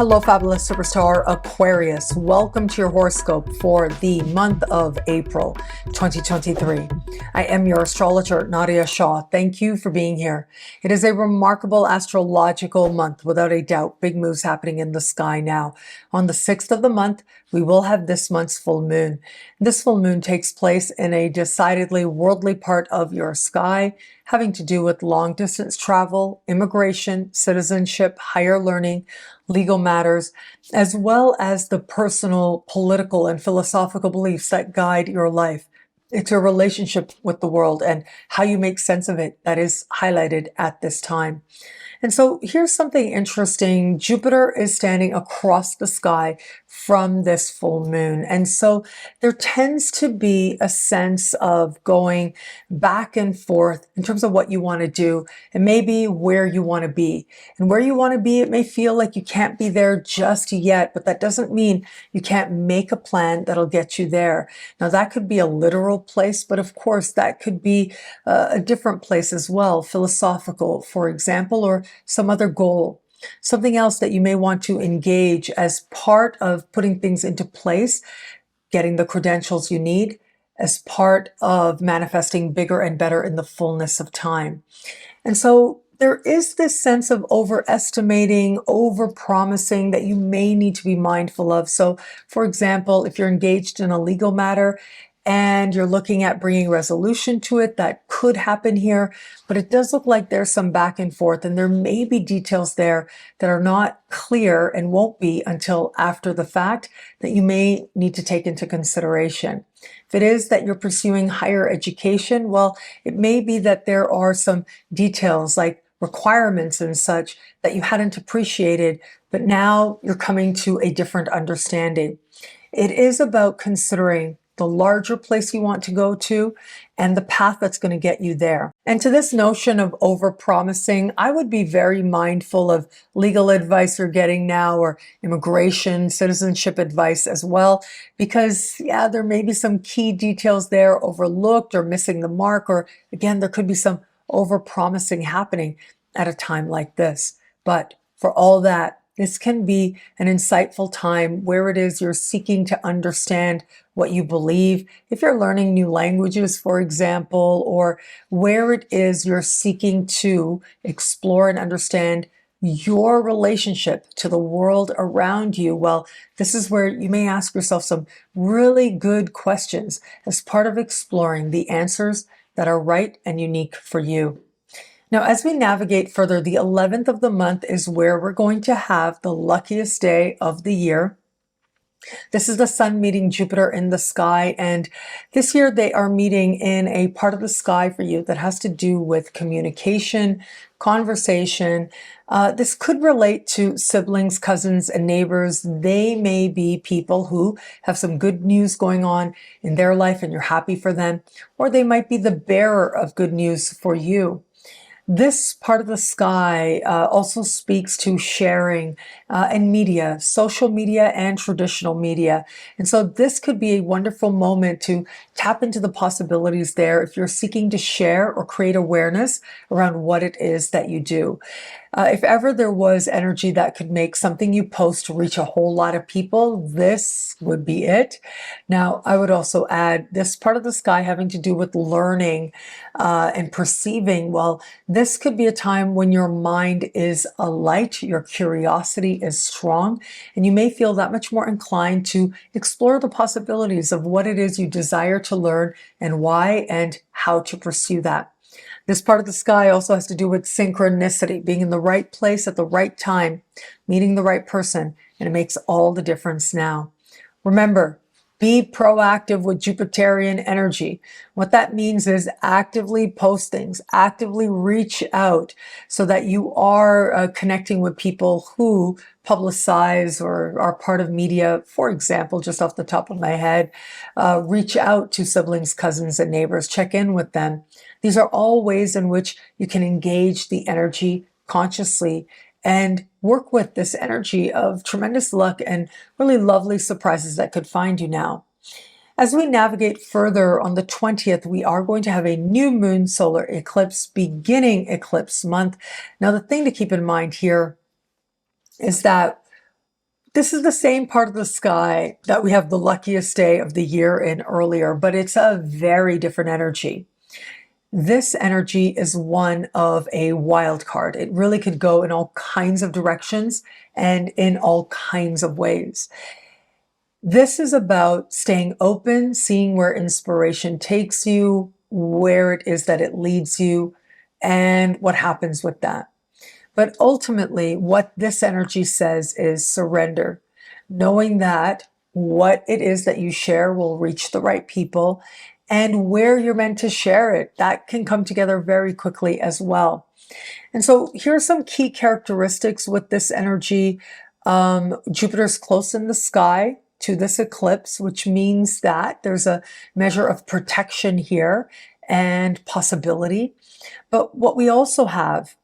Hello, fabulous superstar Aquarius. Welcome to your horoscope for the month of April 2023. I am your astrologer, Nadiya Shah. Thank you for being here. It is a remarkable astrological month, without a doubt. Big moves happening in the sky now. On the 6th of the month, we will have this month's full moon. This full moon takes place in a decidedly worldly part of your sky, having to do with long distance travel, immigration, citizenship, higher learning, legal matters, as well as the personal, political, and philosophical beliefs that guide your life. It's your relationship with the world and how you make sense of it that is highlighted at this time. And so here's something interesting. Jupiter is standing across the sky from this full moon. And so there tends to be a sense of going back and forth in terms of what you want to do and maybe where you want to be. And where you want to be, it may feel like you can't be there just yet, but that doesn't mean you can't make a plan that'll get you there. Now, that could be a literal place, but of course, that could be a different place as well, philosophical, for example, or some other goal. Something else that you may want to engage as part of putting things into place, getting the credentials you need, as part of manifesting bigger and better in the fullness of time. And so there is this sense of overestimating, overpromising that you may need to be mindful of. So, for example, if you're engaged in a legal matter and you're looking at bringing resolution to it, that could happen here, but it does look like there's some back and forth, and there may be details there that are not clear and won't be until after the fact that you may need to take into consideration. If it is that you're pursuing higher education, well, it may be that there are some details like requirements and such that you hadn't appreciated, but now you're coming to a different understanding. It is about considering the larger place you want to go to and the path that's going to get you there. And to this notion of overpromising, I would be very mindful of legal advice you're getting now or immigration, citizenship advice as well, because yeah, there may be some key details there overlooked or missing the mark, or again, there could be some overpromising happening at a time like this. But for all that, this can be an insightful time where it is you're seeking to understand what you believe. If you're learning new languages, for example, or where it is you're seeking to explore and understand your relationship to the world around you, well, this is where you may ask yourself some really good questions as part of exploring the answers that are right and unique for you. Now, as we navigate further, the 11th of the month is where we're going to have the luckiest day of the year. This is the sun meeting Jupiter in the sky, and this year they are meeting in a part of the sky for you that has to do with communication, conversation. This could relate to siblings, cousins, and neighbors. They may be people who have some good news going on in their life and you're happy for them, or they might be the bearer of good news for you. This part of the sky also speaks to sharing and media, social media and traditional media. And so this could be a wonderful moment to tap into the possibilities there if you're seeking to share or create awareness around what it is that you do. If ever there was energy that could make something you post reach a whole lot of people, this would be it. Now, I would also add this part of the sky having to do with learning and perceiving. Well, this could be a time when your mind is alight, your curiosity is strong, and you may feel that much more inclined to explore the possibilities of what it is you desire to learn and why and how to pursue that. This part of the sky also has to do with synchronicity, being in the right place at the right time, meeting the right person, and it makes all the difference now. Remember, be proactive with Jupiterian energy. What that means is actively post things, actively reach out so that you are connecting with people who publicize or are part of media. For example, just off the top of my head, reach out to siblings, cousins, and neighbors, check in with them. These are all ways in which you can engage the energy consciously and work with this energy of tremendous luck and really lovely surprises that could find you now. As we navigate further on the 20th, we are going to have a new moon solar eclipse beginning eclipse month. Now, the thing to keep in mind here is that This is the same part of the sky that we have the luckiest day of the year in earlier, but it's a very different energy. This energy is one of a wild card. It really could go in all kinds of directions and in all kinds of ways. This is about staying open, seeing where inspiration takes you, where it is that it leads you, and what happens with that. But ultimately, what this energy says is surrender, knowing that what it is that you share will reach the right people, and where you're meant to share it, that can come together very quickly as well. And so here are some key characteristics with this energy. Jupiter's close in the sky to this eclipse, which means that there's a measure of protection here and possibility. But what we also have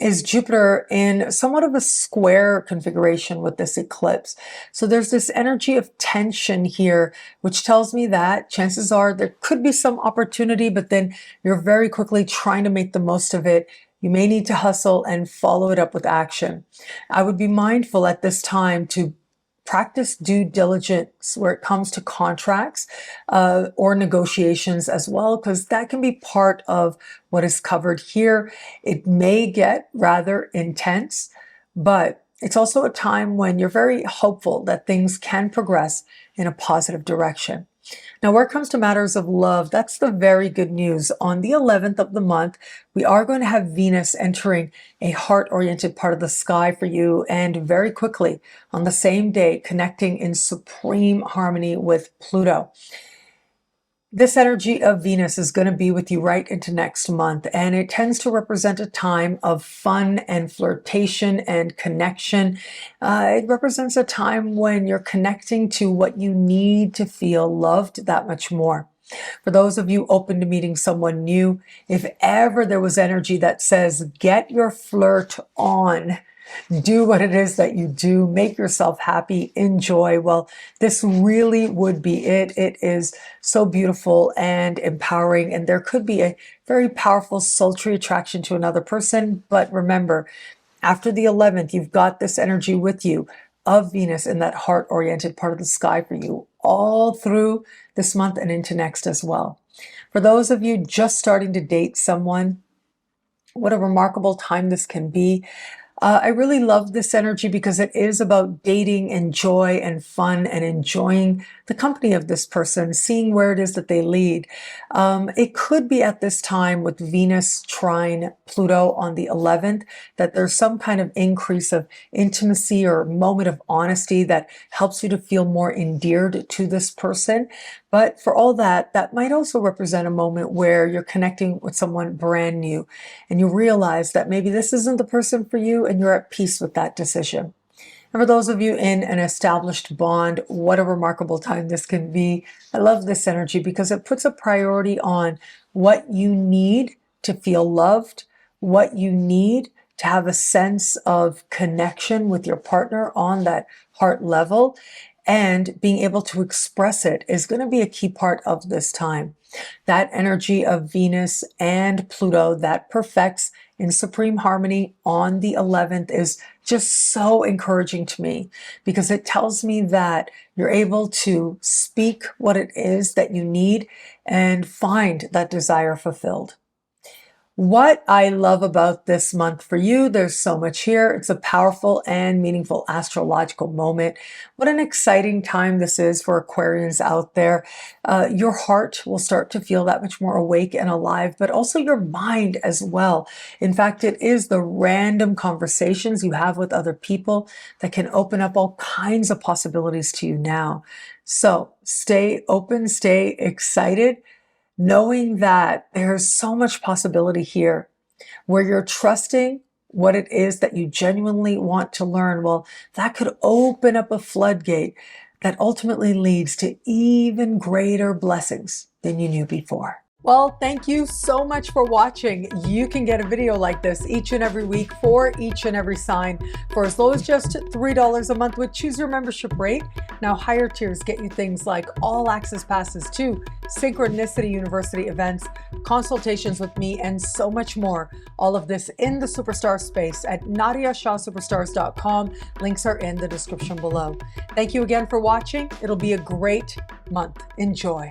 is Jupiter in somewhat of a square configuration with this eclipse. So there's this energy of tension here, which tells me that chances are there could be some opportunity, but then you're very quickly trying to make the most of it. You may need to hustle and follow it up with action. I would be mindful at this time to practice due diligence where it comes to contracts or negotiations as well, because that can be part of what is covered here. It may get rather intense, but it's also a time when you're very hopeful that things can progress in a positive direction. Now, where it comes to matters of love, that's the very good news. On the 11th of the month, we are going to have Venus entering a heart-oriented part of the sky for you, and very quickly on the same day, connecting in supreme harmony with Pluto. This energy of Venus is going to be with you right into next month, and it tends to represent a time of fun and flirtation and connection. It represents a time when you're connecting to what you need to feel loved that much more. For those of you open to meeting someone new, if ever there was energy that says, get your flirt on, do what it is that you do, make yourself happy, enjoy, well, this really would be it. It is so beautiful and empowering, and there could be a very powerful, sultry attraction to another person. But remember, after the 11th, you've got this energy with you of Venus in that heart-oriented part of the sky for you all through this month and into next as well. For those of you just starting to date someone, what a remarkable time this can be. I really love this energy because it is about dating and joy and fun and enjoying the company of this person, seeing where it is that they lead. It could be at this time with Venus trine Pluto on the 11th that there's some kind of increase of intimacy or moment of honesty that helps you to feel more endeared to this person. But for all that, that might also represent a moment where you're connecting with someone brand new and you realize that maybe this isn't the person for you and you're at peace with that decision. And for those of you in an established bond, what a remarkable time this can be. I love this energy because it puts a priority on what you need to feel loved, what you need to have a sense of connection with your partner on that heart level. And being able to express it is going to be a key part of this time. That energy of Venus and Pluto that perfects in supreme harmony on the 11th is just so encouraging to me because it tells me that you're able to speak what it is that you need and find that desire fulfilled. What I love about this month for you, there's so much here. It's a powerful and meaningful astrological moment. What an exciting time this is for Aquarians out there. Your heart will start to feel that much more awake and alive, but also your mind as well. In fact, it is the random conversations you have with other people that can open up all kinds of possibilities to you now. So stay open, stay excited, knowing that there's so much possibility here where you're trusting what it is that you genuinely want to learn. Well, that could open up a floodgate that ultimately leads to even greater blessings than you knew before. Well, thank you so much for watching. You can get a video like this each and every week for each and every sign for as low as just $3 a month with Choose Your Membership rate. Now, higher tiers get you things like all access passes to Synchronicity University events, consultations with me, and so much more. All of this in the Superstar space at NadiyaShahSuperstars.com. Links are in the description below. Thank you again for watching. It'll be a great month. Enjoy.